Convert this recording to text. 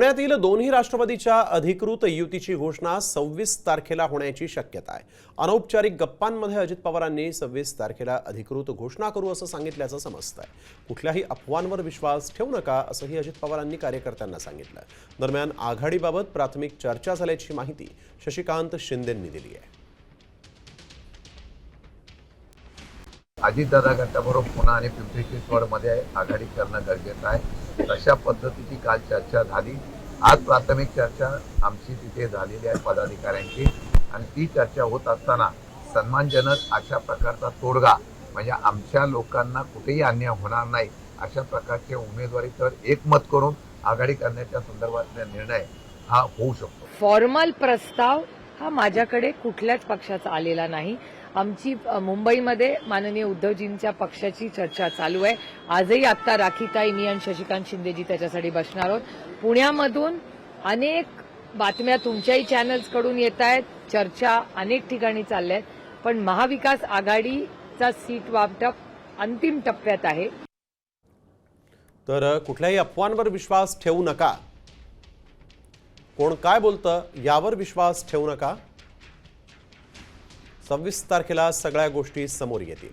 पुण्यातील दोन्ही राष्ट्रवादीच्या अधिकृत युतीची घोषणा 26 तारखेला होण्याची शक्यता आहे। अनौपचारिक गप्पांमध्ये अजित पवारांनी 26 तारखेला अधिकृत घोषणा करू असं सांगितल्याचं समजतंय। कुठल्याही अफवांवर विश्वास ठेवू नका असंही अजित पवारांनी कार्यकर्त्यांना सांगितलं। दरम्यान आघाडीबाबत प्राथमिक चर्चा झाल्याची माहिती शशिकांत शिंदेंनी दिली आहे। अजितदादा गटाबरोबर पुणे आणि पिंपरी चिंचवडमध्ये आघाडी करणं गरजेचं आहे। अशा पद्धतीची काल चर्चा झाली। आज प्राथमिक चर्चा आमची तिथे झालेली आहे पदाधिकाऱ्यांची, आणि ती चर्चा होत असताना सन्मानजनक अशा प्रकारचा तोडगा म्हणजे आमच्या लोकांना कुठेही अन्याय होणार नाही अशा प्रकारचे उमेदवारी तर एकमत करून आघाडी करण्याच्या संदर्भातला निर्णय हा होऊ शकतो। फॉर्मल प्रस्ताव हा माझ्याकडे कुठल्याच पक्षाचा आलेला नाही। आमची मुंबईमध्ये माननीय उद्धवजींच्या पक्षाची चर्चा चालू आहे। आजही आत्ता राखीताई, मी आणि शशिकांत शिंदेजी त्याच्यासाठी बसणार आहोत। पुण्यामधून अनेक बातम्या तुमच्याही चॅनल्सकडून येत आहेत, चर्चा अनेक ठिकाणी चालल्या आहेत, पण महाविकास आघाडीचा सीट वाटप अंतिम टप्प्यात आहे। तर कुठल्याही अफवांवर विश्वास ठेवू नका, कोण काय बोलतं यावर विश्वास ठेवू नका। 26 तारखेला सगळ्या गोष्टी समोर येतील।